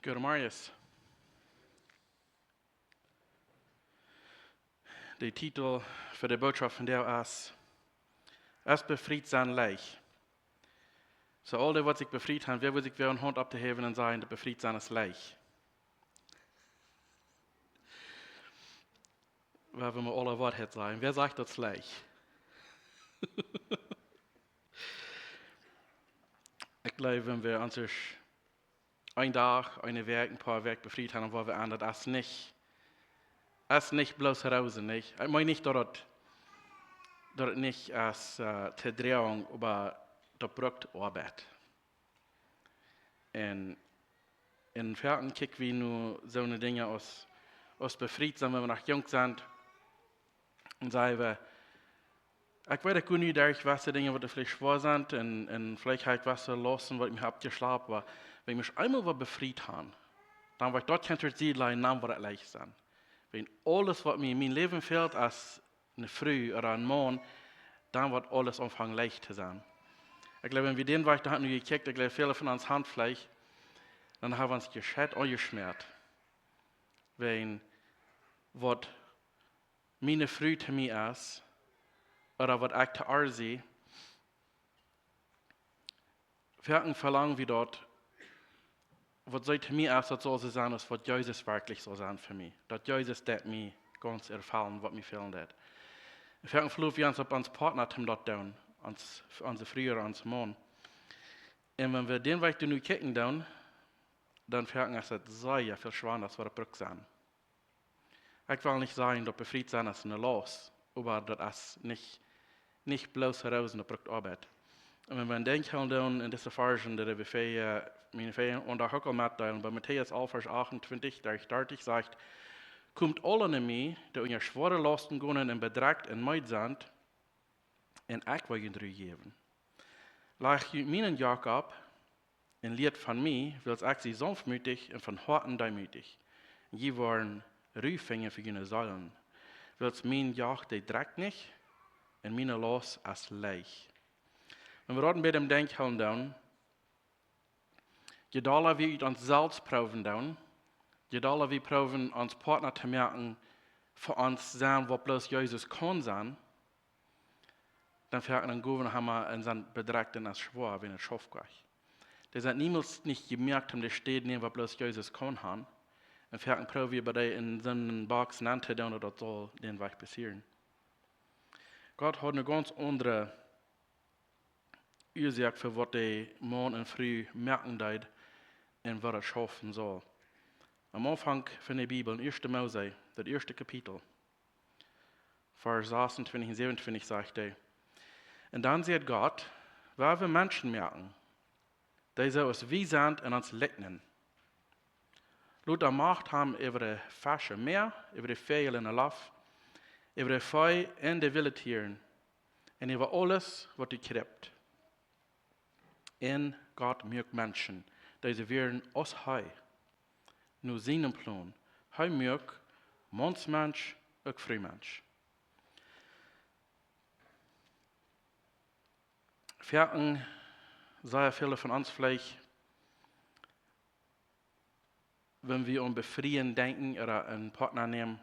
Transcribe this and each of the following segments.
Guten Marius. De titel für die Botschaft von der ist, es befreit sein Leich. So all die, was sich befreit haben, wer will sich wieder eine Hand abzuheben und sagen, der befreit seines Leich. Weil wir mal alle Wahrheit sagen, wer sagt das Leich? Ich glaube, wenn wir uns ein Tag, eine Werk, ein paar Werk befreit haben, wo wir an, das ist nicht bloß heraus, nicht. Ich meine nicht, dass es nicht als Verdrehung über das Produkt Arbeit. Und in Ferien kicken wir nur so eine Dinge aus befreit sind, wenn wir noch jung sind. Und sagen wir, ich weiß gut nicht, was die Dinge, die vielleicht schwer sind, und vielleicht halt was lassen, was ich mir abgeschlafen war. Wenn ich mich einmal befreit habe, dann war ich dort hinter sie leiden, dann wird es leicht sein. Wenn alles, was mir in meinem Leben fehlt, als eine Früh oder ein Mann, dann wird alles anfangen leicht zu sein. Ich glaube, wenn wir den Weg da hatten, gekickt, ich glaube, viele von uns Handfleisch, dann haben wir uns gescheit angeschmiert. Wenn, was meine Früh zu mir ist, oder was ich zu ihr sehe, wir verlangen wir dort, was soll zu mir ist, das soll so sein, als was Jesus wirklich so sein für mich. Dass Jesus das mir ganz erfallen, was mir fehlen wird. Wir verlangen wir uns auf uns Partner zu dort tun, unsere früher, uns Mann. Und wenn wir den Weg nu kicken tun, dann verlangen wir, dass es sehr viel schwerer ist, was wir brauchen sein. Ich will nicht sagen, dass befreit sein ist eine Los, aber das ist nicht bloß heraus, das braucht Arbeit. Und wenn wir denken in dieser Versen, die wir meine Ferien unter Höckel mitteilen, bei Matthäus 11, Vers 28, der startig sagt, kommt alle an mich, die unter schwere Lasten gehen und bedrängt und meid sind, und ich will ihnen Ruhe geben. Lag meinen Joch ab, und lehrt von mir, weil ich sie sanftmütig und von Herzen demütig. Je waren Ruhefänger für ihre Säulen. Weil mein Joch, der dreckt nicht, und meine Los ist leicht. Wenn wir dort bei dem Denken down, je doller wir uns selbst proben down, je doller wir proben, uns Partner zu merken, für uns sein, was bloß Jesus kann sein, dann fährt ein Gouverneur Hammer und sind bedrängt und als schwor, wenn es schafft gleich. Der sind niemals nicht gemerkt, um das steht, nicht, was bloß Jesus kann haben. Und fährt ein Probe, wie bei der in so einem Box nannte, dann oder soll den Weg passieren. Gott hat eine ganz andere Ursache für was der Mann und Frau merken deit und was er schaffen soll. Am Anfang von der Bibel, in 1. Mose, das erste Kapitel, Vers 26 und 27 sagt er, und dann sagt Gott, weil wir Menschen merken, die so uns wie sind und uns leugnen. Laut der Macht haben über die Fische Meer, über die Vögel in der Luft, über die Feu und die wilden Tieren und über alles, was die krept. En Gott mögt Menschen, die werden aus Heu. Nur seinen Plan. Hij mögt Mannsmensch und Frühmensch. Vierten, sehr viele von uns vielleicht, wenn wir um Befreien denken oder einen Partner nehmen,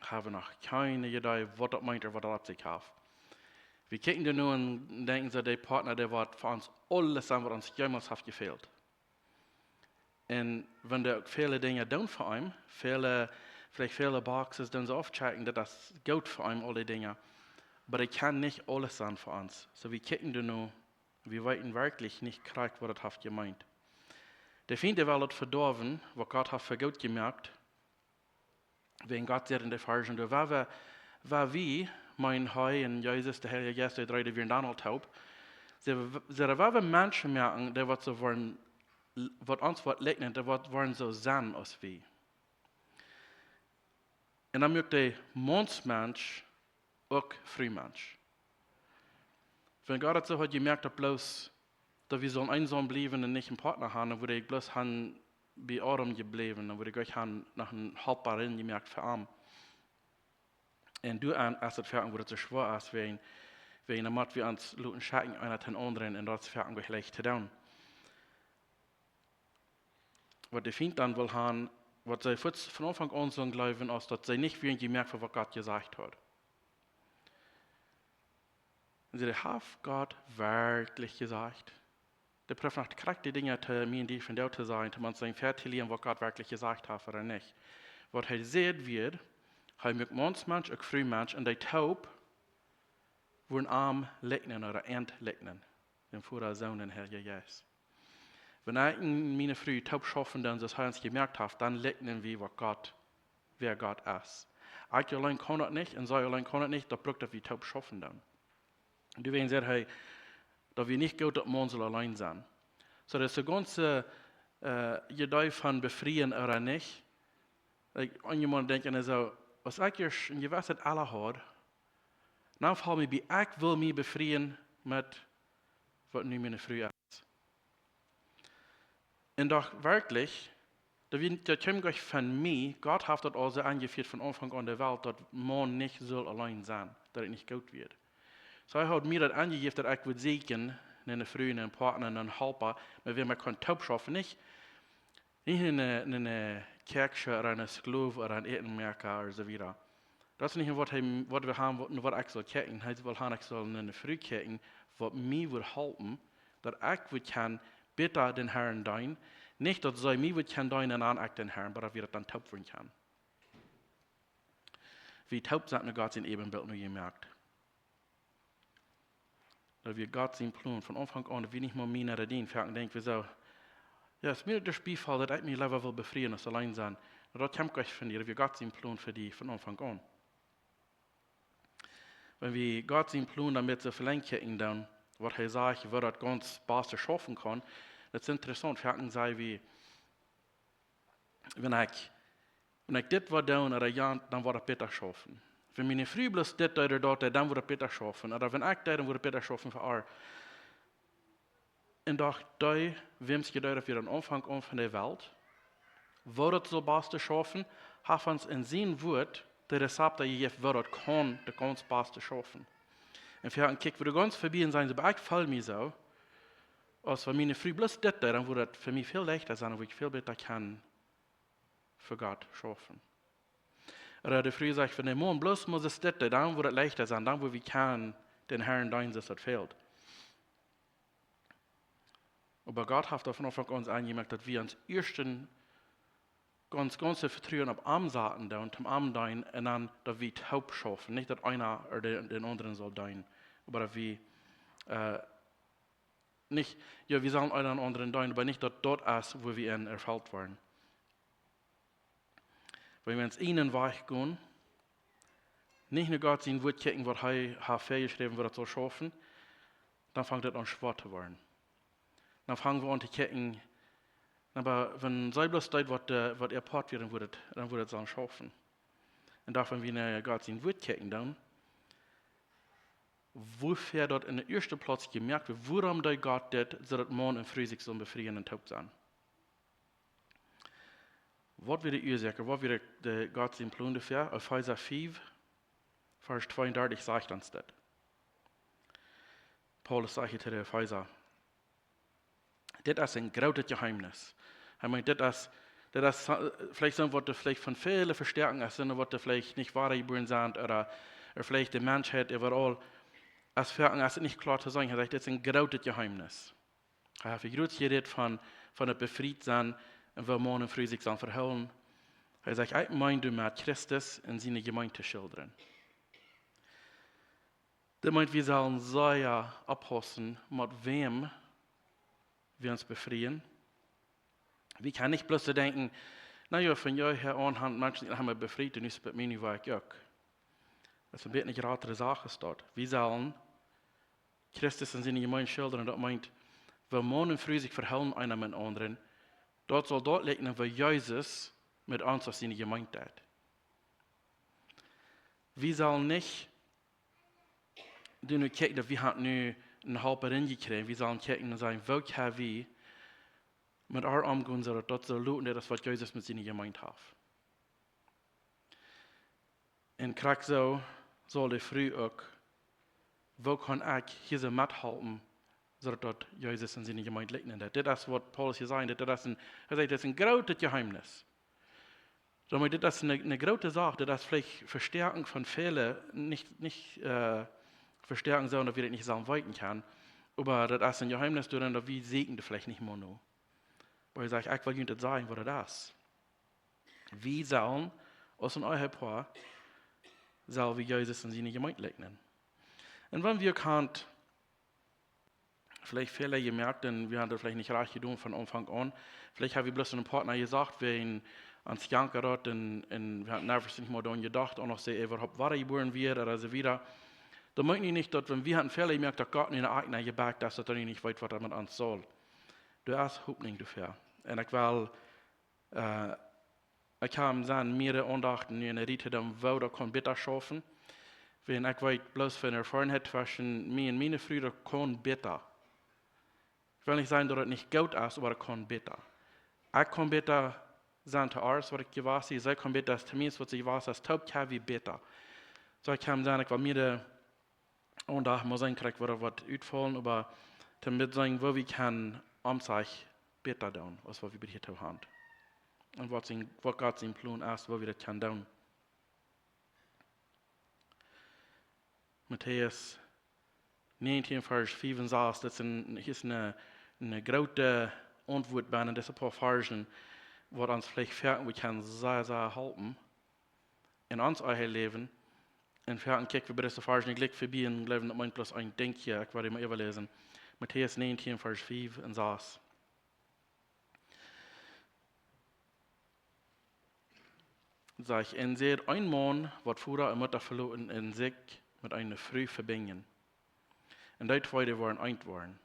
haben wir noch keine Idee, was das meint oder was das sich hat. Wir kicken da nur und denken, so der Partner, der wird für uns alles sein, was uns jemals hat gefehlt. Und wenn der viele Dinge tun für ihn, vielleicht viele Boxes, dann so oft checken, dass das gut für ihn, alle Dinge. Aber er kann nicht alles sein für uns. So wir kicken da nur, wir wissen wirklich nicht korrekt, was das hat gemeint. Der Feind der Welt hat verdorben, was Gott hat für gut gemerkt, wenn Gott sagt in der Version, war wie mein Heu und Jesus, der Heilige Geist, der drei, die wir dann all taub, sie war wir Menschen merken, die was so wollen, was uns was leugnen, die wollen so sein als wie. Und dann möchte der Mannsmensch auch Frühmensch. Wenn Gott so hat gemerkt, dass bloß, dass wir so einsam bleiben und nicht einen Partner haben, dann würde ich bloß bei Adam geblieben, dann würde ich euch nach einem Halbbaren gemerkt für Arm. Und du als das Fertig wurde so schwer, als wir damit wir uns luten Schatten einer den anderen und das Fertig gleich zu tun. was die Feind dann will haben, was sie von Anfang an so glauben, als dass sie nicht wirklich gemerkt haben, was Gott gesagt hat. Und sie haben Gott wirklich gesagt. Der prüft nach korrekt die Dinge zu mir und die von dir zu sein, zu man sein vertellen, was Gott wirklich gesagt hat oder nicht. Was er sieht wird, er mit Mannsmensch und Frühmensch und der Taub wurden arm legnen oder entlegnen. Den Vorder Sohnen Herr Jesus. Wenn ich in meine Früh taub schaffen, dann das uns gemerkt hat, dann legnen wir, wer Gott ist. Ich allein kann das nicht und sie allein kann das nicht, da braucht wir taub schaffen dann. Und du weißt, hey, dass wir nicht gut, dass man soll allein sein. So, das ist die ganze Idee von befreien oder nicht. An jemand denkt, so, was ich hier in Gewissheit alle hat, dann fällt mir bei, ich will mich befreien mit, was nu meine Früh ist. Und doch wirklich, das kommt gleich von mir, Gott hat das also angeführt von Anfang an der Welt, dass man nicht soll allein sein, dass es nicht gut wird. So er hat mir das angegeben, dass ich würde segnen, eine Frau, einen Partner, einen Helper, mit wem ich kann taub schaffen, nicht in eine Kirche oder eine Sklave oder ein Etenmerker oder so weiter. Das ist nicht, was wir haben, was ich soll kirchen. Ich will haben, ich soll eine Frau kirchen, was mir will helfen, dass ich kann bitte den Herrn dienen, nicht, dass sie mir kann dienen und ich den Herrn, aber dass wir dann taub werden können. Wie taub sind wir Gott in Ebenbild nur gemerkt. Dass wir Gott sein Plan von Anfang an, wie nicht mal mir nach den Ferien denken wir so, ja, es ist mir der Spielfall, dass ich mich lieber will befreien als allein sein. Und das kommt gleich von dir, wir Gott sein Plan für die von Anfang an. Wenn wir Gott sein Plan damit so verlängern, dann, was er sagt, wo das ganz besser schaffen kann, das ist interessant, Ferien sei wie, wenn ich das war tun oder ja, dann war das besser schaffen. Wenn meine Frau bloß das oder dort, dann wird es besser schaffen. Oder wenn ich das, dann wird es besser schaffen für alle. Und doch, wem es gedauert für den Anfang an von der Welt, wo das so besser schaffen, hat uns in sein Wort der Rezept gegeben, wo das kann, der ganz besser schaffen. Und wir haben gekickt, wo du ganz verbieten sein, aber ich fall mir so, als wenn meine Frau bloß das, dann wird es für mich viel leichter sein, wo ich viel besser kann für Gott schaffen. Oder die Früh sagt, wenn der Mann bloß muss es das, dann wird es leichter sein, dann wo wir können den Herrn dienen, dass das fehlt. Aber Gott hat davon Anfang an angemerkt, dass wir uns ersten ganze Vertrauen auf Armsaten und zum Arm dienen und dann, dass wir taub schaffen. Nicht, dass einer oder den anderen soll dienen, aber dass wir nicht, ja, wir sollen einen anderen dienen, aber nicht, dass dort ist, wo wir erfüllt werden. Wenn wir uns ihnen weichgehen, nicht nur Gott sein Wort kicken, was er hat festgeschrieben, was er soll schaffen, dann fängt das an schwer zu werden. Dann fangen wir an zu kicken, aber wenn sie bloß das, was er part werden würde, dann würde es dann schaffen. Und davon, wenn wir Gott sein Wort kicken, dann, wofür dort in der ersten Platz gemerkt wird, warum der Gott das, so dass Mann und Frau sich so befreien und taub sein. Was wird die Ursache? Was wird der Gott sein Plan dafür? Auf Epheser 5, Vers 32 sagt uns das. Paulus sagt zu der Epheser, das ist ein großes Geheimnis. Er meint, das ist vielleicht so, was vielleicht von vielen verstärken ist, was vielleicht nicht wahr geboren sind, oder vielleicht die Menschheit überall, als Verstärken ist nicht klar zu sagen. Er sagt, das ist ein großes Geheimnis. Er hat viel geredet von der Befriedsein, und wo Mann und Frau sich verhüllen. Er sagt, ich meine mit Christus in seine Gemeinde schildern. Das meint, wir sollen sehr abpassen, mit wem wir uns befreien. Wir können nicht bloß denken, naja, von jou her an haben Menschen haben wir befreit und ist bei mir nicht weit auch. Das ist ein bisschen eine gerade Sache dort. Wir sollen Christus in seine Gemeinde schildern, und das meint, wenn Mann und Frau sich verhüllen einer mit anderen, dort soll dort liegen, wo Jesus mit uns auf seine Gemeinde hat. Wir sollen nicht nur kijken, dass wir haben nu een Helperin gekriegt. Wir sollen kijken und sagen, wo können wir mit our omgaan, zodat dat zo looten, dat is wat Jezus met zijn Gemeinde hat. En krijg zo, zal de vrouw ook, wo kann ich hier so mithelfen, zodat dort Jesus in seine Gemeinde liegt. Das ist, was Paulus hier sagt. Das ist ein großes Geheimnis. Somit das ist eine große Sache, das ist vielleicht Verstärkung von Fehlern, nicht Verstärkung, so, dass wir das nicht sagen weiten kann. Aber das ist ein Geheimnis, dass wir segnen das vielleicht nicht mehr nur. Weil ich sage, ich will Ihnen sagen, was das ist. Wir sollen aus euer Paar, sollen wir Jesus in seine Gemeinde legen. Und wenn wir könnt, vielleicht Fehler gemerkt, denn wir haben das vielleicht nicht recht getan von Anfang an. Vielleicht haben wir bloß einem Partner gesagt, wir ihn ans Janker dort und wir hatten nervös nicht mehr daran gedacht, auch noch sehr überhaupt war geboren wird oder so wieder. Da möchten wir nicht, dass wenn wir einen Fehler gemerkt, dass Gott in der Eigner gebackt, dass er dann nicht weiß, was er mit uns soll. Du hast Hoffnung dafür. Und ich will, ich habe dann mehrere Andachten in der Riete, wo da kann bitter schaffen. Wenn ich weiß, bloß von Erfahrung zwischen mir und meine Brüder kann bitter. Ich will nicht sagen, dass es nicht gut ist, aber es kann bitter. Ich kann bitter sein zu alles, was ich gewusst habe. Sie kann bitter zu mir, was ich weiß, als Taubt wie bitter. So ich kann sagen, ich will mir und da muss ich kriegen, was uitfallen, aber damit sagen, wo wir kann, sich bitter tun, als was wir hier haben. Und was Gott sein Plan ist, wo wir das kann tun. Matthäus 19, Vers 5 und 6, das ist eine große Antwort bei das ein paar Versen, wo uns vielleicht fährt, wir können sehr, sehr helfen in uns eigen Leben. Und fährt kijk, wir bei dieser Versen gleich vorbei und glauben, dass mein plus ein Denkje, ich werde immer überlesen. Matthäus 19, Vers 5 und 6. Sag ich, und seht, ein Mann wird Vater und Mutter verloren in sich mit einer Früh verbinden. Und die zwei waren eint worden.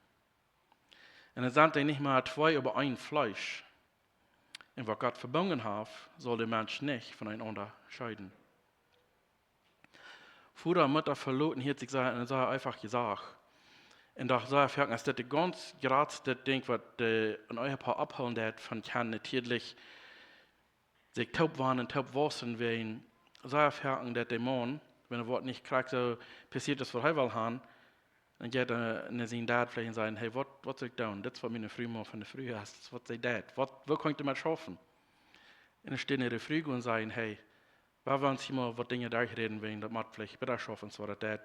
Und es sind nicht mehr zwei, aber ein Fleisch. Und was Gott verbunden hat, soll der Mensch nicht voneinander scheiden. Vater und Mutter verloren, hier hat sich einfach gesagt. Und da sah ich, dass das ganz gerade das Ding, was ein euer Paar abholen hat, von kann natürlich sich taub waren und taub wassen werden, sah ich, dass der Mann, wenn er Wort nicht kriegt, so passiert das, was er will haben, dann geht er in seinen Dad vielleicht und sagen, hey, was soll ich tun? Das war meine Frühmann von der Früh hast, was sei das? Wo könnt ihr mal schaffen? Und dann stehen in der Früh und sagen, hey, wir wollen uns mal was Dinge durchreden, wenn das macht vielleicht besser schaffen, so war das.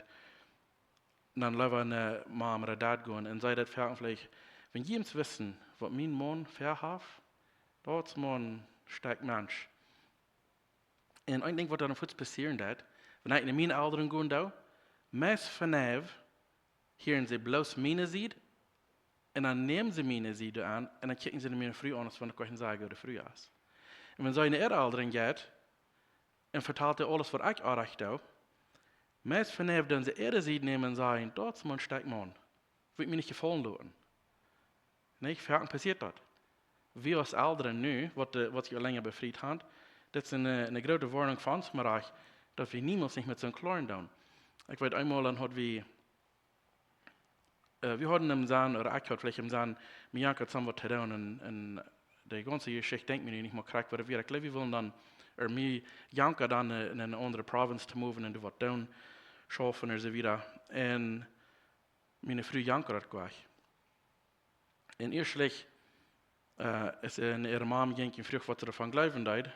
Und dann lassen wir eine Mama oder Dad gehen und sei das vielleicht, wenn jemand wissen, was mein Mann verhält, dort ist man ein starker Mensch. Und ein Ding, was dann kurz passieren wird, wenn ich in meine Eltern gehen da, meist von hören sie bloß meine Sied, und dann nehmen sie meine Sied an, und dann kicken sie mir früh an, als wenn ich sagen, oder früh ist. Und wenn sie in ihre Eltern geht, und vertelt alles, was ich erreicht habe, meist von dann sie ihre Sied nehmen und sagen, dort ist man ein starker Mann. Wird mir nicht gefallen lassen. Nicht? Warum passiert das? Wir als Eltern nu, was ich länger befriedigt habe, das ist eine große Warnung für uns, dass wir niemals nicht mit so einem Kleinen tun. Ich weiß einmal, dann hat wir hatten im Saan, oder ich hatte vielleicht im Saan, mit Janka zusammen was tun, und die ganze Geschichte denkt mir nicht mehr korrekt, weil wir wollen dann, mit Janka dann in eine andere Provinz zu moven und was tun, schaffen und so wieder. Und meine Frau Janka hat gleich. Und erstlich, ist ihre Mom ging in Früh, was sie davon glauben hat.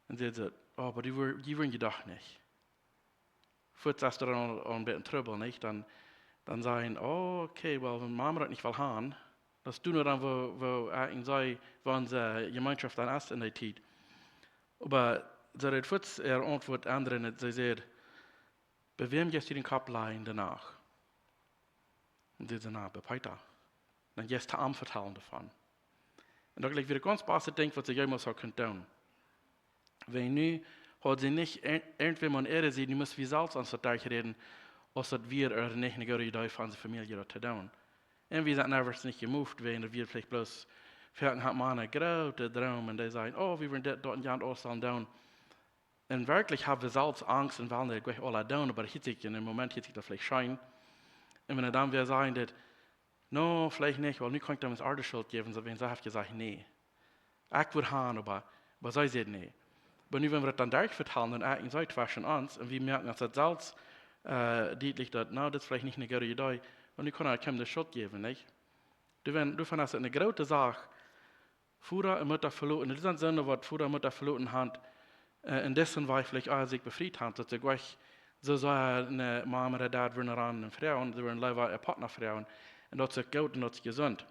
Und sie sagt, oh, aber die wollen gedacht nicht. Vorher hast du dann ein bisschen Trouble, nicht? Dann sagen, oh, okay, well, wenn Mama das nicht will haben, das tun wir dann, wo ich sage, wo unsere Gemeinschaft dann ist in der Zeit. Aber sie hat kurz ihre Antwort anderen, und sie sagt, bei wem gehst du den Kopf leihen danach? Und sie sagt, na, bei Peter. Dann gehst du am vertellen davon. Und da gleich wieder ganz beste Ding, was sie jemals so können tun. Wenn nu hat sie nicht irgendwann mal Ehre sieht, du musst wie Salz an der Tag reden, als dat wir nicht eine gute Idee von der Familie zu tun. Und wir sind einfach nicht gemoved, wenn wir vielleicht bloß fertig haben, einen großen Traum, und die sagen, oh, wir wollen dort und Jahr ausstellen tun. Und wirklich haben wir selbst Angst und wollen das gleich alle tun, aber in dem Moment hat sich das vielleicht schein. Und wenn dann wir sagen, dass, no, vielleicht nicht, weil nu kann ich dem das Arteschuld geben, so wenn sie haben gesagt, nee. Ich würde haben, aber sie sagt nee. Aber nu, wenn wir das dann durchverteilen, dann eigentlich seid zwischen uns, und wir merken, dass das selbst deutlich, dass, das ist vielleicht nicht eine gute Idee, und du kannst keinem die Schuld geben, nicht? Du findest eine große Sache, Vater und Mutter verloren, das ist Sinne, was Vater und Mutter verloren haben, in dessen war vielleicht auch sich befreit haben, dass sie gleich so eine Mama oder Dad waren eine Frau und sie waren leider eine Partnerfrau und das ist gut und das ist gesund.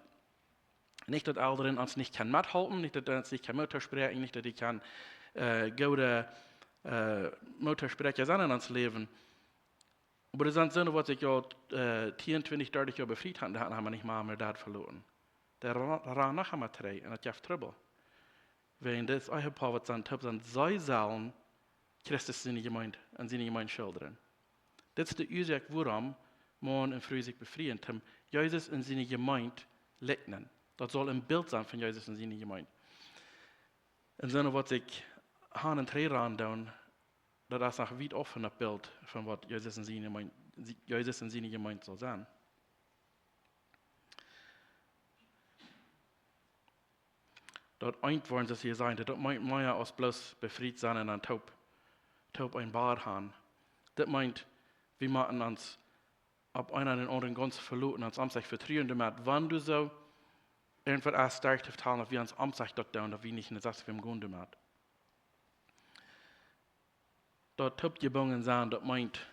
Nicht, dass Eltern uns nicht kann mithalten, nicht, dass uns nicht kann Mutter sprechen, nicht, dass die kann gute Muttersprecher sein in uns Leben. Aber das sind Sinne, was ich ja 24, 30 Jahre befreit habe, da haben wir nicht Mama oder Dad verloren. Der ran nachher mal drei und das gibt Trouble. Wenn das euer Paar wird sein, sei sollen Christus seine Gemeinde und seine Gemeinde schildern. Das ist der Ursache, warum man in Früh sich befreien, um Jesus in seine Gemeinde leugnen. Das soll ein Bild sein von Jesus in seine Gemeinde. In Sinne, was ich Han und drei ran tun, das ist ein weit offener Bild von was Jesus in seine Gemeinde soll sein. Dort eint wollen sie sein, das meint man ja aus bloß befreit sein und ein Taub ein Bad haben. Das meint, wir machen uns ab einer oder anderen ganz verloren, uns am sich vertrauen damit, wann du so irgendwas erst stark zu teilen, dass wir uns am sich dort und wir nicht in der Sache für im Grund damit. Dort Taub gebunden sein, das meint,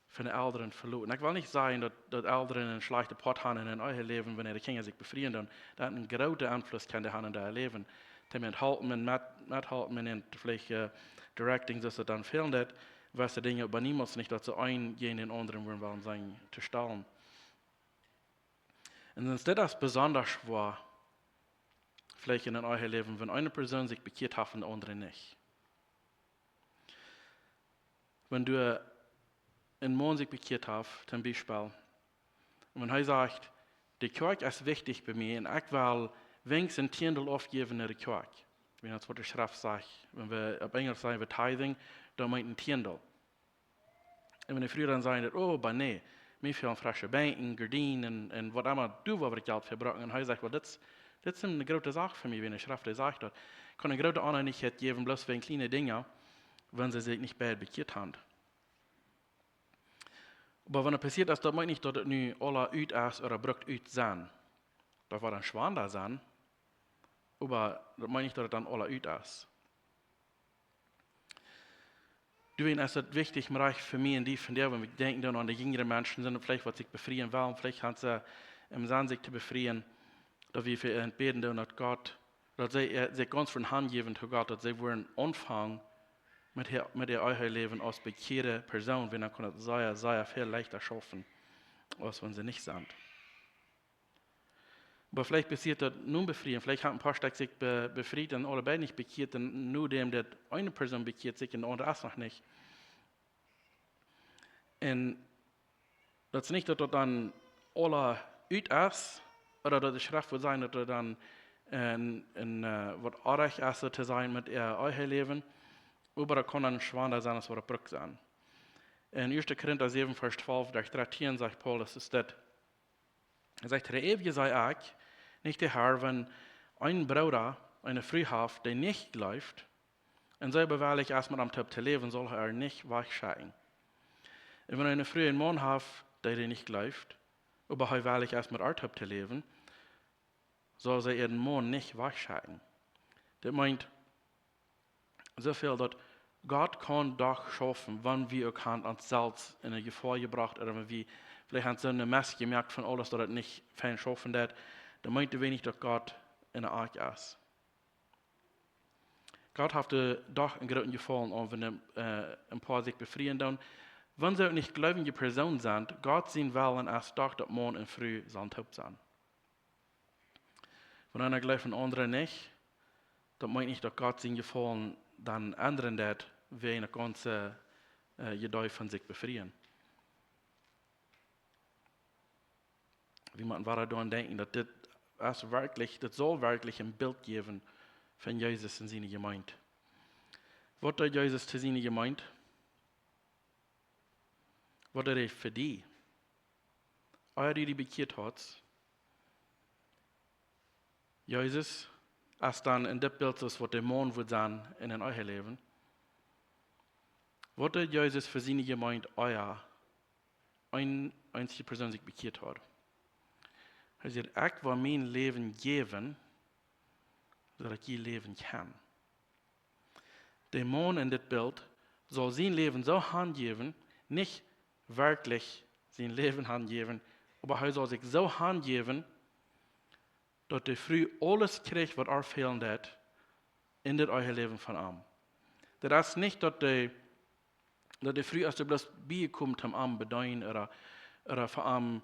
von den Eltern verloren. Ich will nicht sagen, dass Eltern einen schlechten Pot haben in euer Leben, wenn ihre Kinder sich befreien, dann einen großen Einfluss kann haben in ihr Leben. Die mithalten, mithalten, vielleicht directing, dass sie dann fehlen, das, was die Dinge, aber niemals nicht dazu eingehen, den anderen wollen sein, zu stellen. Und wenn das besonders war, vielleicht in euer Leben, wenn eine Person sich bekehrt hat und die andere nicht. Wenn du in Mann sich bekehrt hat, zum Beispiel, und wenn er sagt, die Kirche ist wichtig bei mir, und ich will wenigstens ein Tiendel aufgeben in der Kirche. Wie das Wort der Schrift sagt, wenn wir auf Englisch sagen, wir Tithing, dann meint ein Tiendel. Und wenn die früher dann sagen, oh, aber nee, mir fehlen frische Bänken, Gardinen und was immer du was Geld verbrauchen. Und er sagt, well, das ist eine große Sache für mich, wenn die Schrift sagt, das kann eine große Annahme nicht geben, bloß wegen kleine Dinge, wenn sie sich nicht bald bekehrt haben. Aber wenn es passiert ist, das meint nicht, dass es nu alle uit ist oder brucht uit sein. Das war dann schwan da sein. Aber das meint nicht, dass es dann alle uit ist. Deswegen ist es wichtig, für mich und die von der, wenn wir denken dann an die jüngeren Menschen, sind vielleicht, was sich befreien wollen, vielleicht haben sie im Sinn sich zu befreien, dass wir für ihn beten, dass Gott, dass sie sich ganz von Hand geben zu Gott, dass sie wollen anfangen, mit ihr euer Leben als bekehrte Person, wenn dann kann es sehr viel leichter schaffen, als wenn sie nicht sind. Aber vielleicht passiert das nun befreien, vielleicht haben ein paar Stück sich befreit und alle beide nicht bekehrt, und nur dem, der eine Person bekehrt sich und der andere ist noch nicht. Und das ist nicht, dass das dann alle uit ist, oder dass die Schrift wird sein, dass das dann was artig ist zu sein mit ihr euer Leben, aber das kann dann schwanger sein, als was Brück sein. In 1. Korinther 7, Vers 12, durch 13 sagt Paulus, ist das. Er sagt, der Ewige sei ich, nicht der Herr, wenn ein Bruder eine Frau hat, die nicht läuft, und selber wahrlich erstmal am Tag zu leben, soll er nicht weichscheiden. Und wenn eine Frau einen Mann hat, der nicht läuft, aber er wahrlich erstmal am Tag zu leben, soll sie ihren Mann nicht weichscheiden. Das meint so viel, dass Gott kann doch schaffen, wann wir uns selbst in eine Gefahr gebracht oder wenn wir vielleicht haben sie eine Mess gemerkt von alles, dass das nicht fein schaffen wird, dann meint er wenig, dass Gott in der Ark ist. Gott hat doch einen großen Gefallen an, wenn ein paar sich befreien dann. Wenn sie auch nicht gläubige Personen sind, Gott sehen wollen, als doch, dass morgen und früh sein Taub sein. Wenn einer glaubt und andere nicht, dann meint nicht, dass Gott sehen Gefallen dann anderen das, wie eine ganze Gedäude von sich befreien. Wie man daran denken, dass das soll wirklich ein Bild geben von Jesus in seine Gemeinde. Was hat Jesus zu seiner Gemeinde? Was hat er für die? Alle, die bekehrt hat. Jesus ist dann in das Bild, was der Mann wird sein in euer Leben. Wat hat Jesus für seine Gemeinde eine einzige Person sich bekehrt hat? Er sagt, ich will mein Leben geben, zodat ich leben kann. Der Mann in das Bild soll sein Leben so handgeben, nicht wirklich sein Leben handgeben, aber er soll sich so handgeben, dass er früh alles kriegt, was er fehlen hat, in das euer Leben von ihm. Das ist nicht, dass er früh, als er bloß beikommt, am Arm bedeuen oder von ihm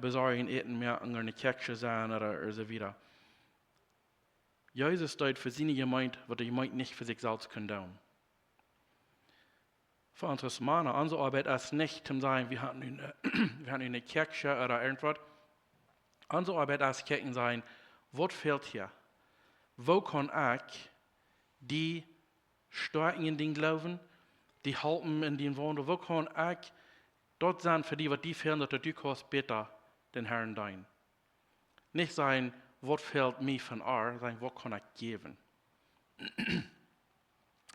besorgen, eten mehr, an eine Kirche sein oder so weiter. Jesus steht für seine Gemeinde, was die Gemeinde nicht für sich selbst können tun. Für uns Männer, unsere Arbeit ist nicht zu sagen, wir haben eine Kirche oder irgendwas. Unsere Arbeit ist zu sein, was fehlt hier? Wo kann ich die stärken in den Glauben, die halten in den Wohnungen, wo kann ich dort sein für die, was die fehlen, dass du kannst besser den Herrn dienen. Nicht sein, was fehlt mir von sagen, was kann ich geben?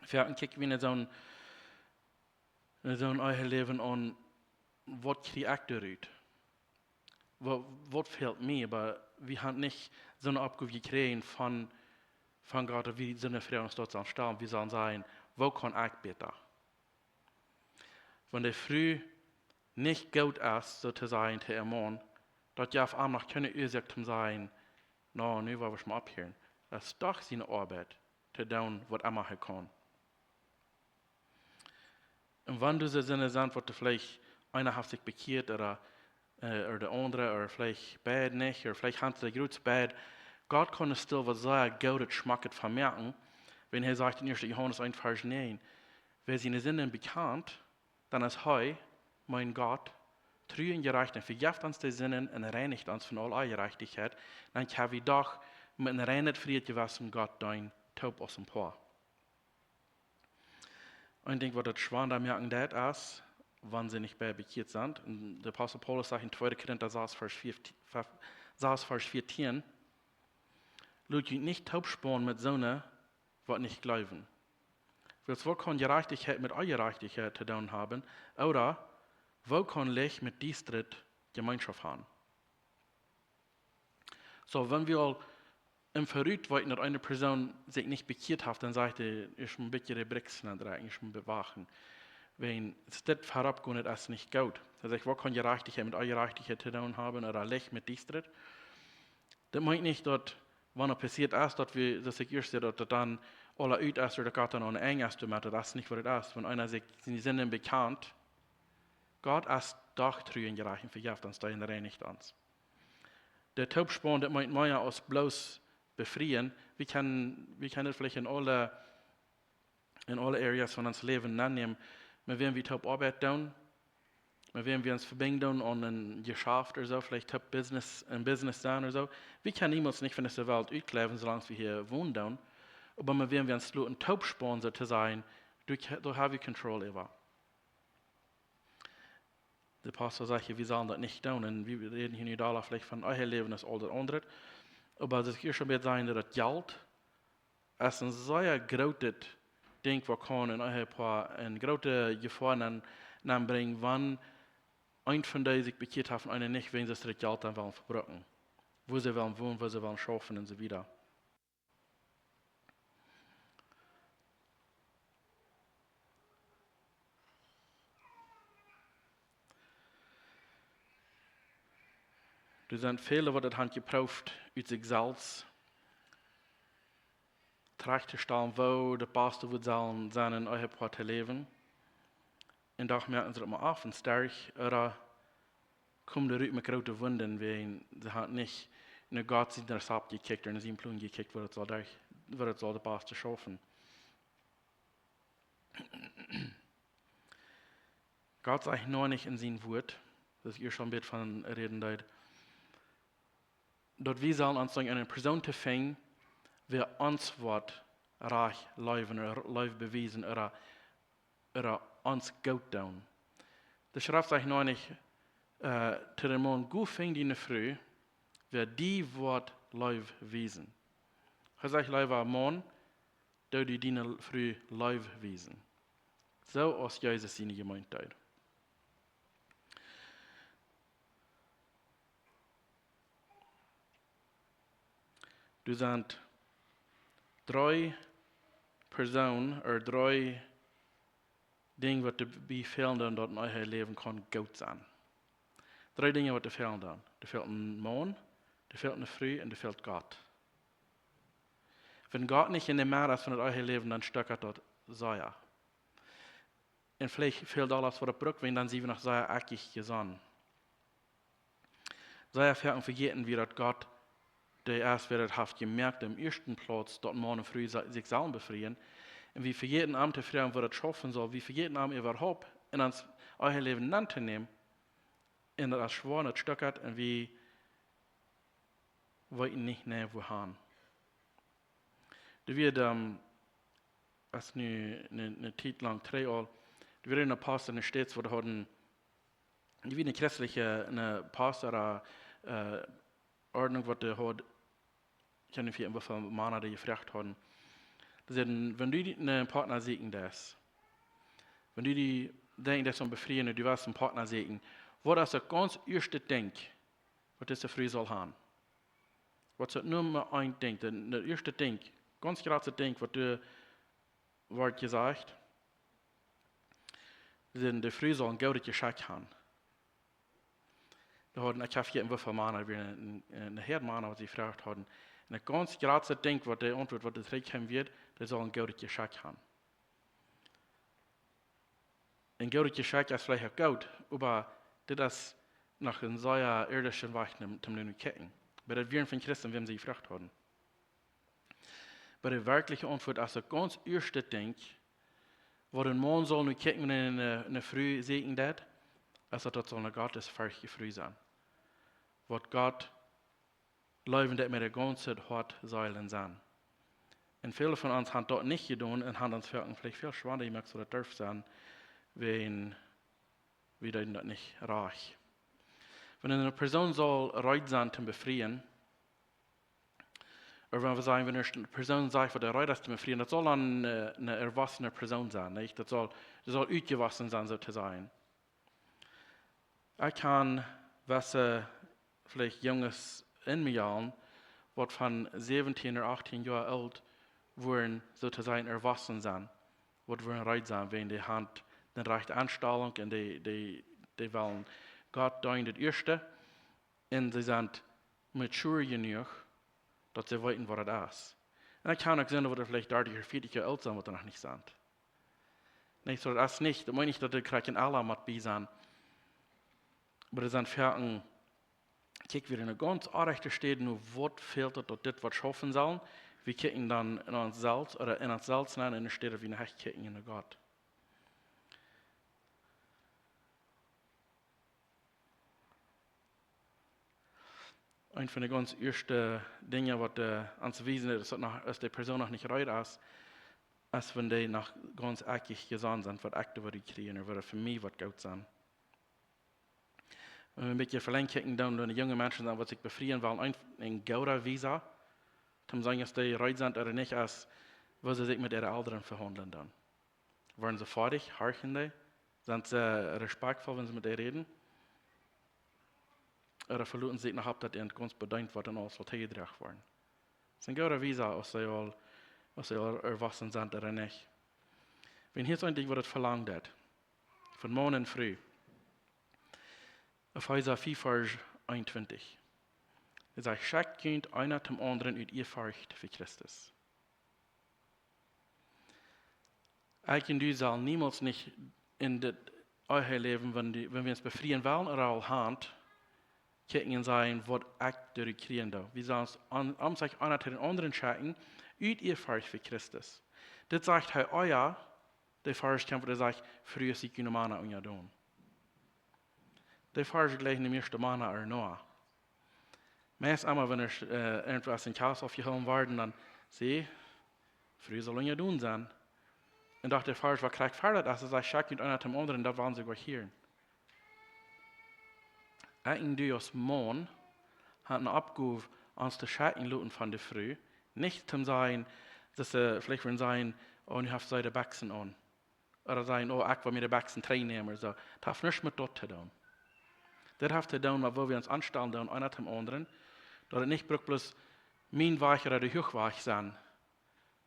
Wir hatten kicken wie so ein euer Leben an, was kriege ich daraus? Was fehlt mir? Aber wir haben nicht so eine Abgabe gekriegt von Gott, wie sind wir uns dort anstellen. Wir sollen sagen, wo kann ich besser? Wenn der früh nicht gut ist, sozusagen, zu ermahnen, dass ja auf einmal noch keine Ursache sein, no, nu wollen wir mal abhören. Das ist doch seine Arbeit, zu tun, was er machen kann. Und wenn du so Sinne sind, wo du vielleicht einer hat sich bekehrt oder der andere, oder vielleicht beide nicht, oder vielleicht hat er gut beide, Gott kann es still was sehr gut schmackend vermerken, wenn er sagt in 1. Johannes 1, Vers 9, wer seine Sinne bekannt, dann ist mein Gott, treu und gerecht und vergift uns die Sinnen und reinigt uns von aller Gerechtigkeit, dann kann wir doch mit einer reinen Frieden gewassen Gott dein Taub aus dem Paar. Und ich denke, was das Schwan merken das ist, wenn sie nicht bekehrt sind. Und der Apostel Paulus sagt in 2. Korinther 6, Vers 14, Leute, nicht taub sparen mit Söhnen, was nicht glauben. Wo kann Gerechtigkeit mit eurer Gerechtigkeit zu tun haben, oder wo kann Licht mit dieser Gemeinschaft haben? So, wenn wir im Verrückt wollten, dass eine Person sich nicht bekehrt hat, dann sagt er, ich muss ein bisschen die Brixen dran, ich muss bewachen. Wenn es das herabgeht, ist es nicht gut. Also ich, wo kann Gerechtigkeit mit eurer Gerechtigkeit zu tun haben, oder Licht mit dieser? Das meint nicht, dass, wenn es passiert ist, dass ich erst sehe, dass dann alle uit ist, oder Gott dann eine eng ist, das ist nicht, was es ist. Wenn einer sich seine Sinnen bekannt, Gott ist doch treu und gerecht und vergift uns, da reinigt uns. Der Taubspan, das meint man ja aus bloß befreien. Wir können das vielleicht in alle Areas von unserem Leben annehmen. Wir werden wie taub Arbeit tun. Wir werden uns verbinden an ein Geschäft oder so, vielleicht taub ein Business sein oder so. Wir können niemals nicht von dieser Welt ausleben, solange wir hier wohnen. Aber wir werden uns ein Taubspan zu sein, da haben wir Kontrolle über. Der Pastor sagt, wir sollen das nicht tun. Und wir reden hier nicht alle vielleicht von euer Leben als all das andere. Aber das kann schon sein, dass das Geld ist ein sehr großes Ding, was kann in euer Paar eine große Gefahr bringen, wenn ein von denen sich bekehrt hat und einer nicht, wenn sie das Geld dann wollen verbrauchen. Wo sie wollen wohnen, wo sie wollen schaffen und so weiter. Da sind viele, die das haben geprüft, aus sich selbst. Tracht zu stellen, wo der Pastor wird sein in euer Paar zu leben. Und da merken sie das mal auf und stark, oder kommen die mit großen Wunden, weil sie hat nicht nur Gott sich das abgekickt und sie im Plun gekickt, wo es soll der Pastor schaffen. Gott sagt nur nicht in sein Wort, das ihr schon ein bisschen von reden seid, dort wir sollen uns eine Person zu finden, wer uns Wort reich leben oder live beweisen oder uns gut tun. Das schreibt sich noch nicht zu dem Mann, gut fing die früh, wer die Wort live wiesen. Er sagt, lieber Mann, der die früh live wiesen. So als Jesus seine Gemeinde. Du sind 3 Personen oder 3 Dinge, wat erbij fehlen dan dat in eigen leven kan goed zijn. 3 dingen wat er fehlen dan. Er fehlt een man, er fehlt eine Frau und er fehlt Gott. Wenn Gott nicht in der Meer ist von het eigen leven, dan stuckert dat Zaya. Und vielleicht fehlt alles, was er braucht, wenn dann sie nach Zaya eckig gesandt. Zaya fährt vergeten, wie dat Gott, der erst wird hat gemerkt, im ersten Platz, dort Mann und Frau sich selber befreien. Und wie für jeden Abend der Frau, wo das schaffen soll, wie für jeden Abend überhaupt in uns euer Leben anzunehmen, in das Schwan, das Stückert, und wie wollten nicht näher wohin. Du wird, als eine Zeit lang 3 Jahre, du wird in der Pastor in der Stadt, wo du hatten, wie eine christliche, eine Pastor, Ordnung, was du hat, ich kann nicht wie viele Männer, die gefragt haben. Wenn du einen Partner segnen das, wenn du die denkst, das um befreien und du wirst einen Partner segnen, was ist das ganz erste Ding, was diese Frau soll haben? Was ist das Nummer 1 Ding, das erste Ding, ganz große Ding, was du Wort gesagt, die Frau soll ein gutes Geschenk haben. Da hatten ich habe hier wie viele Männer, wie eine Herdmann, was sie gefragt haben. Und ein ganz große Ding, was die Antwort, was das zurückkommen wird, der soll ein gutes Geschenk haben. Ein gutes Geschenk ist vielleicht auch gut, aber das ist nach einem solcher irdischen Weg zum Kicken. Bei den Viren von Christen, wenn sie gefragt haben. Bei der wirklichen Antwort ist das ganz erste Ding, wo ein Mann soll nur kicken, wenn eine Frau segnen das, also das soll eine gottesfürchtige Frau sein. Was Gott leben, das mit der ganzen Hart Säulen sein. Und viele von uns haben das nicht getan und haben uns vielleicht viel schwerer gemacht, so das darf sein, wenn wir das nicht reich. Wenn eine Person soll reut sein zum Befreien, oder wenn wir sagen, wenn eine Person sagt, was der reut ist zum Befreien, das soll dann eine erwachsene Person sein, nicht? Das soll ausgewaschen sein, sozusagen. Ich kann, was vielleicht Junges in mir haben, was von 17 oder 18 Jahren alt wollen, sozusagen erwachsen sein, was wollen reut sein, wenn die Hand den rechte Anstellung und die wollen Gott da in das Erste und sie sind mature genug, dass sie wissen, was das ist. Und ich kann auch sehen, dass vielleicht 30 oder 40 Jahre alt sind, was noch nicht sind. Nicht so, das nicht, ich meine nicht, dass die kriegen alle mit bei sind. Aber es sind Ferien, kijk wir in eine ganz rechte Stelle, nur was fehlt, dass das was schaffen sollen. Wir kicken dann in uns Salz oder in uns Salz hinein, in der Stelle wie eine Hecht kicken in Gott. Ein von den ganz ersten Dingen, was uns wiesen ist, dass die Person noch nicht reut ist, als wenn die noch ganz eckig gesandt sind, was Akte, was die kriegen, oder für mich was gut sind. Wenn wir ein bisschen verlängern kicken, dann die jungen Menschen sind, was sich befreien wollen, ein Gouda-Visa, zum sagen, dass die reut sind oder nicht, als wo sie sich mit ihren Eltern verhandeln dann. Werden sie fertig, horchen die, sind sie respektvoll, wenn sie mit ihnen reden, oder verluten sie sich noch ab, dass ihnen ganz bedankt wird und alles verteidigt worden. Es ist ein Gouda-Visa, ob sie erwachsen sind oder nicht. Wenn hier so ein Ding, was das verlangt hat, von morgen früh, auf Epheser 4, Vers 21. Er sagt, schickt kind einer zum anderen uit ihr Furcht für Christus. Ich und du sollen niemals nicht in das euer Leben, wenn wir uns befreien wollen oder all Hand, kicken und sagen, was ich durchkriegen da. Wir sollen uns sich einer zu den anderen schicken, uit ihr Furcht für Christus. Das sagt euer, der Furcht kämpft, der sagt, früher sie können Männer und ja tun. Der Furcht gleich dem ersten Männer oder Noah. Meist einmal, wenn irgendwas in Chaos aufgehoben werden, dann sie, früher sollen ja tun sein. Und doch der Furcht war gleich fertig, als er sagt, schaut mit einer zum anderen, da waren sie gleich hier. Ich du als Mann hat eine Abgabe, uns zu schauen von der Früh, nicht zum sein, dass sie vielleicht wollen sagen, oh, ich habe seine Baxen an. Oder sagen, oh, ich will mir die Baxen teilnehmen. So. Das hat nichts mit dort zu tun. Das hat zu tun, wo wir uns anstellen, einer zum anderen. Dass es nicht bloß mein Weg oder der Hochweg sein.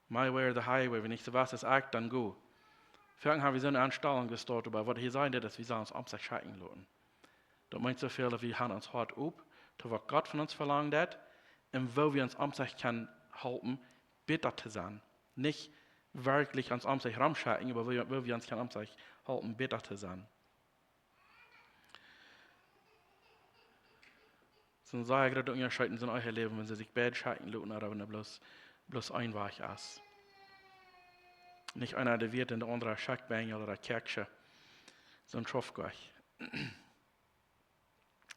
My way or the highway, wenn ich so was ist, dann go. Vorhin haben wir so eine Anstellung gestartet, aber was hier sein, dass wir uns am sich scheiden lassen. Das meint so viel, dass wir haben uns hart auf, was Gott von uns verlangt hat, und wo wir uns am sich kann halten, besser zu sein. Nicht wirklich ans am sich ramscheiden, aber wo wir uns kann am sich halten, besser zu sein. So sei gerade Unterscheiden in euer Leben, wenn sie sich beide scheiden lassen, oder wenn er bloß ein Weg ist. Nicht einer, der wird in der andere Schackbengel oder Kerksche. So ein Schofgleich.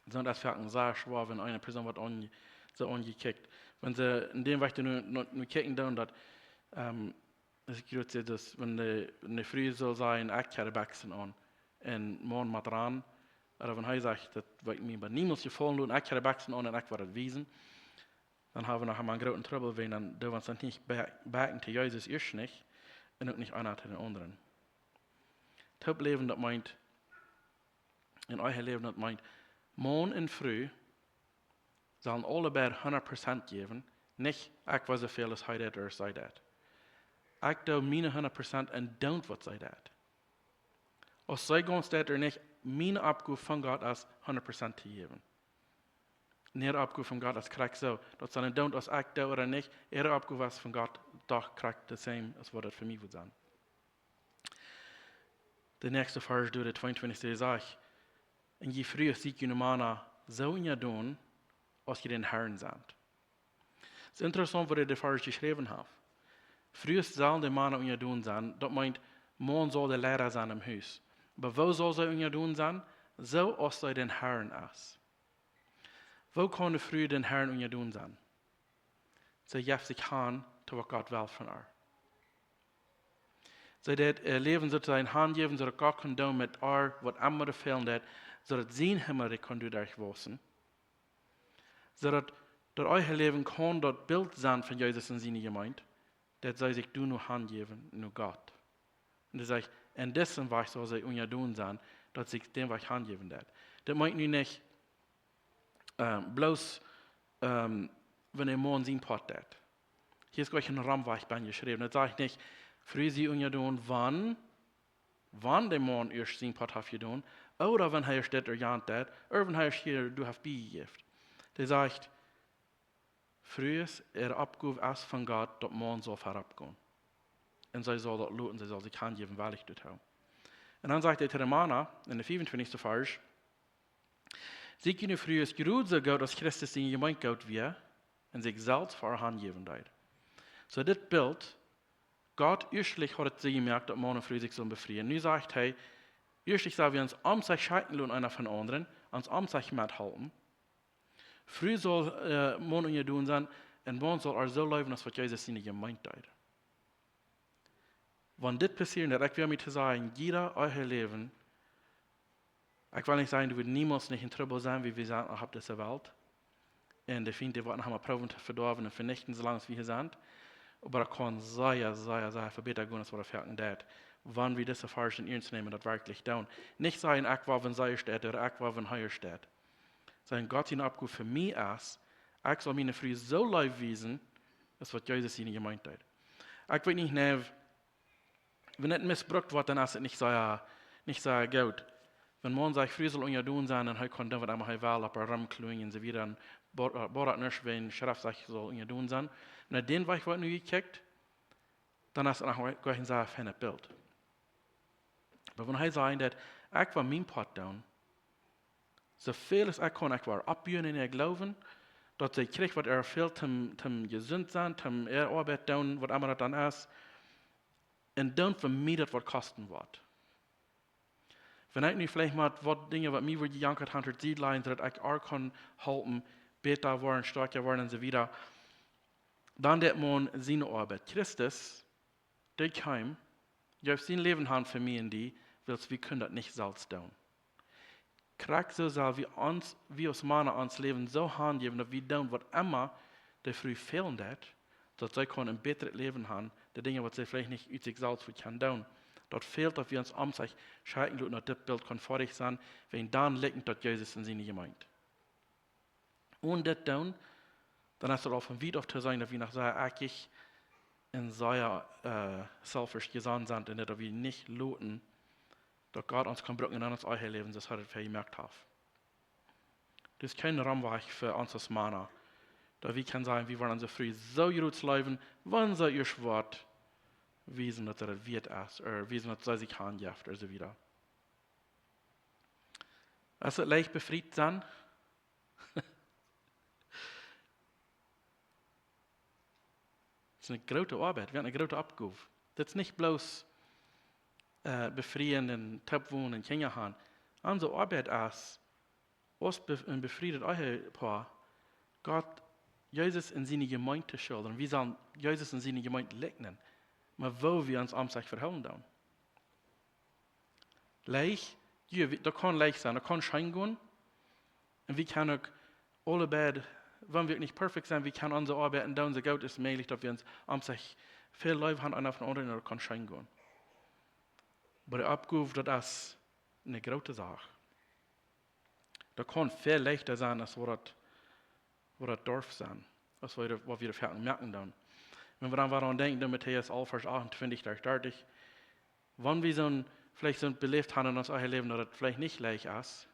So das fällt sehr schwer, wenn eine Person wird so angekickt. Wenn sie in dem Weg nur kicken, dann, es geht dass wenn die Früh soll sein, ich kehre Baxen an, und morgen mal dran, oder wenn er sagt, das wird mir bei niemals gefallen, und ich kehre Baxen an, und ich werde wiesen, dann haben wir noch einen großen Trouble, wenn dann, wir uns dann nicht backen zu Jesus erst nicht, und auch nicht einer zu den anderen. Das Leben, das meint, in euer Leben, das meint, morgen und früh sollen alle bei 100% geben, nicht, ich weiß so viel als heute oder sei das. Ich tue meine 100% und don't was sei das. Als sei ganz das oder nicht, meine Abgabe von Gott als 100% zu geben. Nicht Abgabe von Gott als kriegt so, das sondern don't als ich tue oder nicht, ihre Abgabe was von Gott, doch kriegt das same, als was das für mich wird sein. Der nächste Vers, der 22. sagt, und je früher sieht ihr Mann so in ihr tun, als ihr den Herrn seid. Es ist interessant, was der Vers geschrieben hat. Früher sollen die Männer in ihr tun sein, das meint, morgen soll der Lehrer sein im Haus. Aber wo soll sie in ihr tun sein? So, als sie den Herrn ist. Wo kann früher den Herrn in ihr tun sein? Sie gibt sich an, zu was Gott will von ihr. Sie das Leben sozusagen handgeben, so dass Gott kann tun mit ihr, was immer fehlen hat, so dass sein Himmel kann durchwachsen. So dass euer Leben kann das Bild sein von Jesus in seiner Gemeinde, dass sie sich nur handgeben, nur Gott. Und er sagt, in diesem Weg soll sie unter tun sein, dass sich dem Weg handgeben hat. Das meint nicht bloß, wenn er morgen sein Part hat. Hier ist gleich ein Rahmenweg geschrieben. Das sagt nicht, früh sie unter tun, wann der morgen erst sein Part hat tun, oder wenn er steht oder jant hat, oder wenn er hier du hast beigegeben. Der sagt, früh ist Abgabe aus von Gott, dass morgen soll herabgehen. Und sie soll das luten, sie soll sich handgeben, weil ich das habe. Und dann sagt er zu dem Mann, in der 25. Vers, sie können früher es gerührt so gut, als Christus in die Gemeinde geht wie, und sich selbst für handgeben hat. So das Bild, Gott erstlich hat sie gemerkt, dass morgen früh sich so befreien. Nun sagt er, erstlich sollen wir uns am sich scheiden lassen, einer von anderen, uns am sich mithalten. Früh soll morgen in ihr tun sein, und morgen soll so leben, als was Jesus in die Gemeinde hat. Wenn das passiert, ich will mir zu sagen, jeder euer Leben, ich will nicht sagen, du wirst niemals nicht in Trouble sein, wie wir sind auf dieser Welt. Und die Feinde werden haben Proben zu verdorben und vernichten, solange wir hier sind. Aber es kann sehr verbessert gehen, als wir fertig sind. Wenn wir diese Verse ernst nehmen, das wirklich tun. Nicht sagen, ich war, wenn sie steht, oder ich war, wenn hier steht. Sagen, Gott in Abgabe für mich ist, ich soll meine Früh so live wiesen, als was Jesus in die Gemeinde hat. Ich will nicht nehmen, wenn es missbraucht wird, dann ist es nicht so gut. Wenn man sagt, früh soll unter tun sein, dann kann man einmal hier wählen, aber rumklingen und so wieder. Und Borat nicht, wenn Schrift sagt, soll unter tun sein. Und den Weg wird nur gekickt, dann ist es auch gleich ein sehr feines Bild. Aber wenn er sagt, dass ich war mein Part tun, so viel als ich kann, ich war abbiegen in ihr Glauben, dass sie kriegt, was fehlt, zum gesund sein, zum Arbeit tun, was immer das dann ist. Und dann für mich das was kosten wird. Wenn ich nicht vielleicht mal Dinge, was mir gejankert hat, Siedlein, dass ich auch kann halten, besser werden, stärker werden und so weiter, dann wird man seine Arbeit. Christus, der kam, der auf sein Leben hat für mich und die, weil wir können das nicht selbst tun. Krieg so soll wir als Männer uns Leben so handgeben, dass wir tun, was immer der früh fehlen hat, dass sie ein besseres Leben haben, die Dinge, was sie vielleicht nicht aus sich selbst können tun. Dort fehlt, dass wir uns am sich schalten und das Bild konformig sein, wenn dann liegt, dass Jesus in seine Gemeinde. Und das dann ist es auch von weit auf zu sein, dass wir nach sehr eckig in sehr selfish gesandt sind, und dass wir nicht loten, dass Gott uns kann brücken in unser eigenes Leben, das hat er gemerkt hat. Das ist kein Rahmenwerk für uns Männer. Da wir können sagen, wir wollen so früh so gut leben, wann soll ihr Wort wissen, dass das wird ist, oder wissen, dass sie sich kann, oder so wieder. Es ist leicht befriedigt sein. Das ist eine große Arbeit, wir haben eine große Abgabe. Das ist nicht bloß befrieden und Tippwohnen und Kinder haben. Unsere Arbeit ist, uns befriedet euch Paar, Gott, Jesus in seine Gemeinde schildern. Wir sollen Jesus in seine Gemeinde legnen. Aber wo wir uns am sich verhalten dann. Leicht, ja, da kann leicht sein, da kann schein gehen. Und wir können auch alle beide, wenn wir nicht perfekt sind, wir können unsere Arbeit und so gut ist möglich, dass wir uns am sich viel Leute haben, einer von anderen, da kann schein gehen. Aber die Abgabe, das ist eine große Sache. Da kann viel leichter sein, als was das darf sein, als was wir da merken dann. Wenn wir dann daran denken, dann Matthäus 11, Vers 28, da startet, wenn wir vielleicht so belebt haben in unser eigenes Leben, dass das vielleicht nicht leicht ist,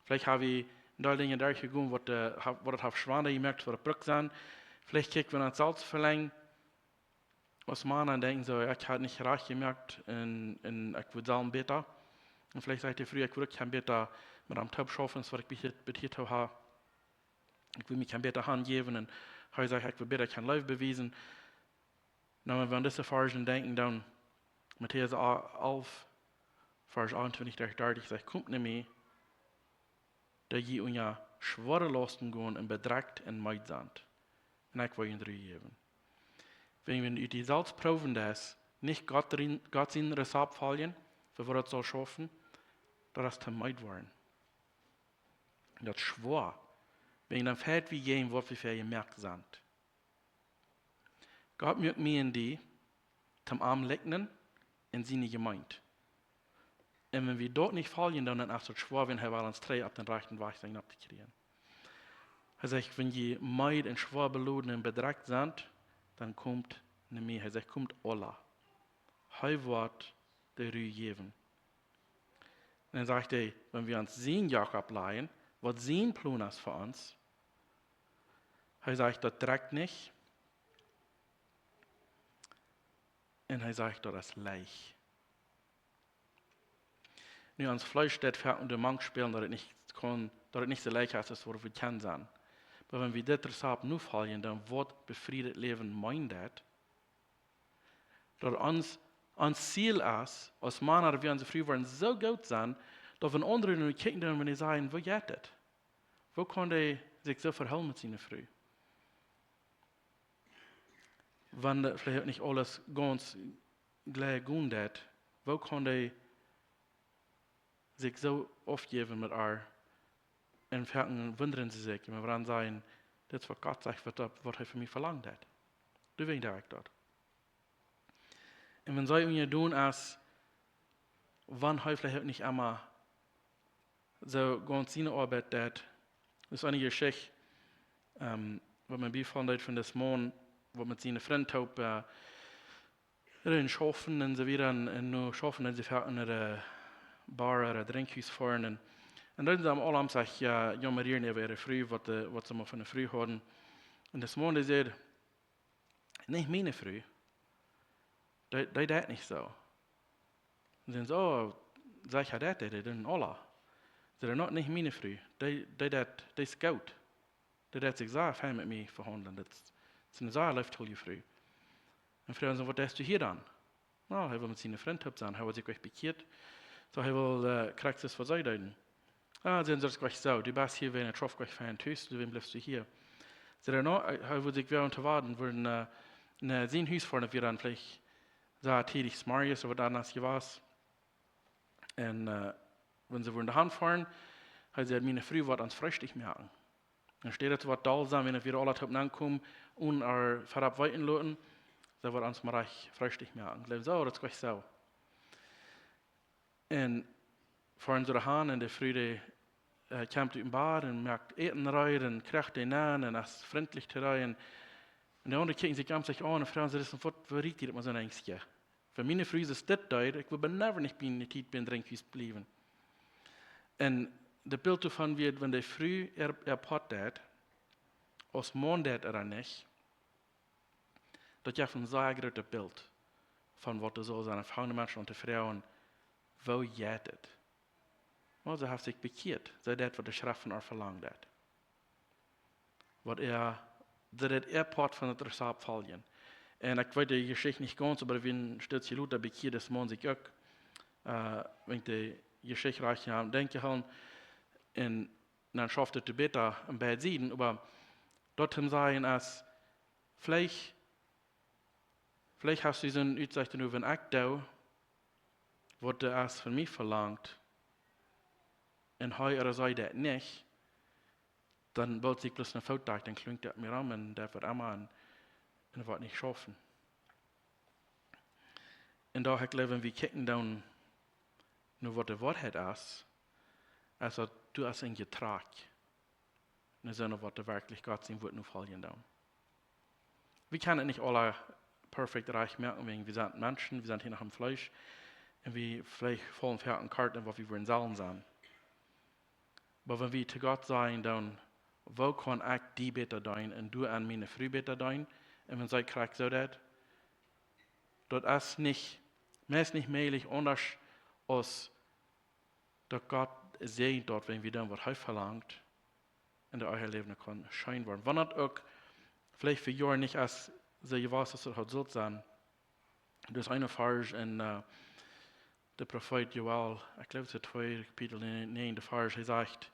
vielleicht habe ich da Dinge durchgegangen, wo das auf Schwander gemerkt, wo das Brück sind, vielleicht kriegt man das Salz verlängert, was man dann denken so, ich habe nicht recht gemerkt, ich würde sagen, besser. Und vielleicht sagt ihr früher, ich würde kein besser mit einem Top schaffen, was ich betet habe. Ich will mich kein besser Hand geben und ich sage, ich will besser kein Leben beweisen. Na, wenn wir an diese Versen denken, dann Matthäus 11, Vers 28, da sagt, kommt nicht mehr, dass ihr unja schwere Lasten gehen und bedreckt und meid sind. Und ich will ihnen geben. Wenn wir die selbst proben, dass nicht Gott sein Rezept fallen, für was es soll schaffen, dass es meid werden. Und das ist schwer. Wenn dann fällt wie gehen, was wir für gemerkt sind. Gott möchte mir in die zum Arm legnen in seine Gemeinde. Und wenn wir dort nicht fallen, dann ist es schwer, wenn wir uns drei auf den rechten Weg abzukriegen. Er sagt, wenn die Meid und schwer beladen und bedreckt sind, dann kommt nicht mehr. Er sagt, kommt Allah. Er wird die Ruhe geben. Und dann sagt er, wenn wir uns sehen, Jakob leihen, was sein Plan ist für uns, er sagt, das trägt nicht. Und er sagt, das ist leicht. Nur ans Fleisch steht fährt und der Mann spielen, dass es nicht so leicht ist, was wir kennen sein. Aber wenn wir das Rezept nur fallen, dann wird befriedet Leben meint, dass uns Ziel ist, als Männer, wir uns früh waren, so gut sein, dass wenn andere nur kicken, wenn die sagen, wo geht das? Wo kann die sich so verhalten mit seiner Früh? Wenn vielleicht nicht alles ganz gleich gut ist, wo kann die sich so aufgeben mit ihr? Und wundern sie sich, wenn wir dann sagen, das ist was Gott sagt, was er für mich verlangt hat. Du weißt direkt dort. Und wenn sie mir tun, als wann er vielleicht nicht immer so ganz seine Arbeit hat, das ist eine Geschichte, wo man befand von des Mann, wo mit seinen Freunden schaffen und so wieder, und nur schaffen, und sie fahren in eine Bar oder ein Trinkhaus fahren. Und dann haben alle am sich jammerieren über ihre Früh, was sie mal von der Früh hatten. Und das Mann sagt, nicht meine Früh. Die das nicht so. Und sie sagen, oh, sag ich das, die sind alle. Sie sagen, nicht meine Früh. Die ist gut. Die hat sich sehr fein mit mir verhandeln. Das ist eine sehr leiftolle Früh. Und fragen sie, was tust du hier dann? Na, er will mit seinen Freunden sein, er will sich euch bekehrt. So, er will, kriegt es von sich deuten. Ah, sie sagen gleich so, du bist hier, wenn er drauf gleich fein tust, wem bleibst du hier? Sie sagen, no, er will sich während der Warten, würden sein Haus fahren, wir dann vielleicht so tätig Marius oder anders was. Und wenn sie in der Hand fahren, hat sie meine Früh was ans Frühstück merken. Dann steht es was da sein, wenn wir alle ankommen und verabweiten lassen, dann wird uns mal reich Frühstück merken. Ich so, das ist gleich so. En fahren ze aan en de Früde komt uit een bar en merkt eten rijden en krijgt den aan en is vriendelijk te rijden. En de anderen kijken zich aan zich aan en vragen ze, wat riet hier met zo'n engstje? Voor mijn vrienden is dit tijd, ik wil never niet bij de tijd bij een drinkhuis blijven. En de beeld ervan wird, wenn de früh pot dat, als man dat niet, dat je een zeer grote beeld van wat er zo zijn van de mensen en de vrouwen, wo jij het? Maar ze heeft zich bekeerd, zij dat wat de schrift van haar verlangt dat. Wat dat het part van het recept vallen. En ik weet de geschichte niet ganz, maar wie een stukje Luther bekeerd is, man zich ook, wenn de geschichte reich aan denken gaan, en dan schafft het te beter een bij zien, aber dort hem sagen, als vielleicht hast du so eine Aussicht über einen Akt da, was du als von mir verlangt, und heute sei das nicht, dann baut sich bloß eine Foto, dann klingt das mir an und der wird einmal und wird nicht schaffen. Und da ich glaube, wir kicken dann nur was der Wahrheit ist, also du hast ein Getrag, nicht so, was der wirklich Gott sein wird, nur fallen dann. Wir können nicht alle perfekt reich merken, wegen wir sind Menschen, wir sind hier nach dem Fleisch, und wir vielleicht fallen für eine Karte, was wir wollen sollen sein. Aber wenn wir zu Gott sagen, dann, wo kann ich die beter tun und du an meine Früh beter tun? Und wenn sie kriegt so das ist nicht möglich, anders als dass Gott sieht dort, wenn wir dann was verlangt, in der euer Leben kann schein werden. Wenn das auch vielleicht für Jahre nicht als so was, dass das so sein. Das ist eine Vers in der Prophet Joel, ich glaube, es ist 2 Kapitel 9, der Vers, er sagt,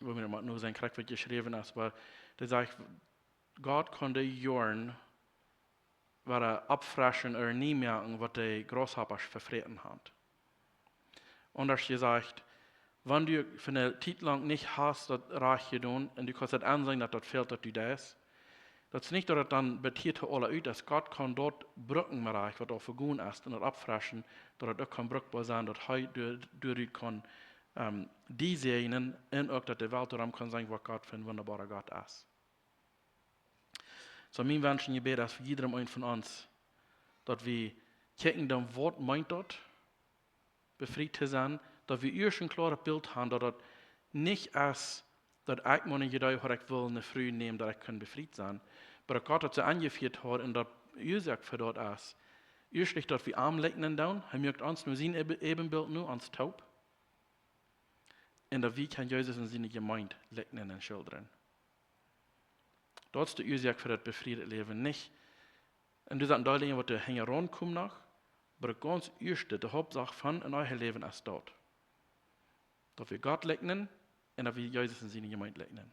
wo mir nur sein Krieg wird geschrieben ist, aber der sagt, Gott kann die Jahren abfraschen oder nie merken, was die Großhäupter verfreten hat. Und er sagt, wenn du für eine Zeit lang nicht hast, das Reich getan, und du kannst das ansehen, dass das fehlt, dass du das, das ist nicht, dass dann betiert alle aus, dass Gott kann dort Brücken erreichen, was auch vergehen ist, und das abfraschen, dass das auch kann brückbar sein, dass heute durch kann die sehen, und auch, dass die Welt daran kann sein, was Gott für ein wunderbarer Gott ist. So, mein Wunsch und Gebet ist für jedem einen von uns, dass wir kicken, dem Wort meint dort, befreit zu sein, dass wir erst ein klares Bild haben, dass das nicht ist, dass ich meine Geduld, was ich will, in der Früh nehmen, dass ich befreit sein kann. Aber Gott hat sie angeführt hat und das Ursache für dort ist. Erstlich, dass wir arm lecken dann, er mögt uns nur sein Ebenbild nur, uns taub. Und dass wir kann Jesus in seine Gemeinde lecken in den Schildern. Das ist die Ursache für das befreite Leben, nicht. Und du sagst, da liegen, was der Hänger rankommt nach, aber ganz erste, die Hauptsache von in eurem Leben ist dort. Dass wir Gott lecken und dass wir Jesus in seine Gemeinde lecken.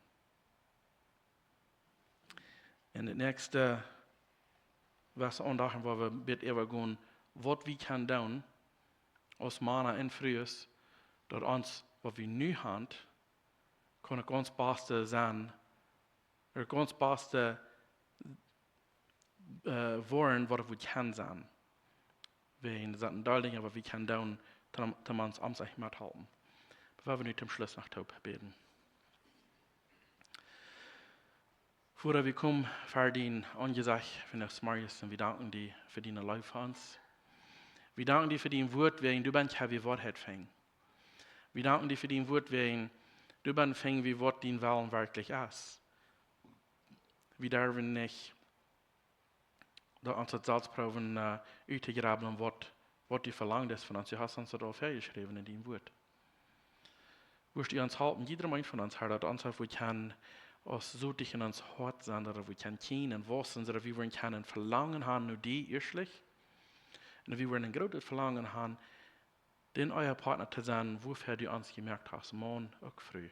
Und das nächste, was andachen, wo wir bitte übergehen, was wir können tun, aus Mana in Frühes, dass uns, was wir nu haben, kann ganz beste sein, oder ganz beste wollen, was wir können sein. Wir sind da Dinge, was wir können tun, dass wir uns am sich mithalten. Bevor wir nicht zum Schluss nach Taub beten. Vorher wir kommen, verdienen angesagt von der Marius und wir danken dir für deine Life uns. Wir danken dir für dein Wort, wen du bist, wie Wahrheit fängt. Wir danken dir für dein Wort, wen du bist, wie Wort dein Willen wirklich ist. Wir dürfen nicht unsere Salzproben uitgegraben, was du verlangt ist von uns. Du hast uns darauf hergeschrieben in deinem Wort. Wirst du uns halten, jeder Mensch von uns, Herr, dass uns wir können aus so dich in uns Hort sein, dass wir können kennen, was sind, dass wir können verlangen haben, nur die erstlich. Und wir wollen ein großes Verlangen haben, den euer Partner zu sein, wofür du uns gemerkt hast, morgen auch früh.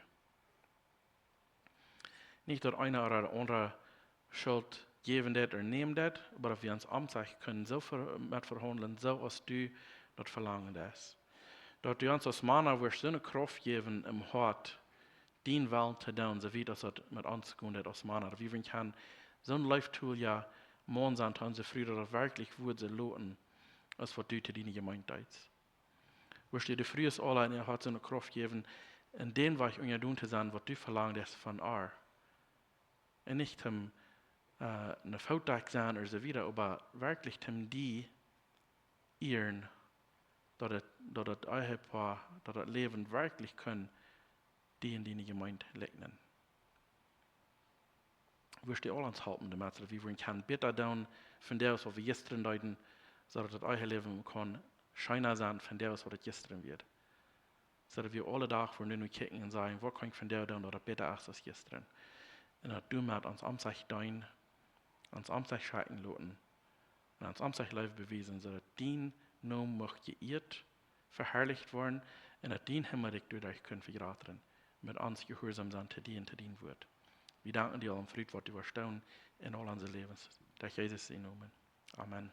Nicht, dass einer oder andere Schuld geben das oder nehmen das, aber dass wir uns amtlich können so mit verhandeln, so als du das Verlangen hast. Dass du uns als Männer wirst so eine Kraft geben im Hort, den Willen zu tun, so wie das mit uns geht als Männer. Wie wir können so ein Life-Tool ja morgen sein, unsere Früher wirklich würde sie loten, als wat du te die gemeindheid. Wo je de frühes alle in hat so eine Kraft geben, in den was ich unja doen te zijn, wat du verlangt von ar. Und nicht eine Foutdag sein oder so wieder, aber wirklich die ehren, dass das Ehepaar, dass das Leben wirklich können, die in die Gemeinde legnen. Wir stehen alle ans Halten, damit wir können besser tun von dem, was wir gestern deuten, so dass das Eheleben kann scheiner sein von dem, was das gestern wird. So dass wir alle Tage vor nur kicken und sagen, was kann ich von dem tun, dass das besser ist als gestern. Und dass du mit uns Amtszeit dein, uns Amtszeit schrecken lassen, und uns Amtszeit live bewiesen, so dass dein Name möcht geirrt, verherrlicht worden, und dass dein Himmel durch euch können vergraten, mit uns gehorsam sein, zu dir wird. Wir danken dir allem Fried, was du verstehen in all unsere Lebens. Durch Jesus in Namen. Amen.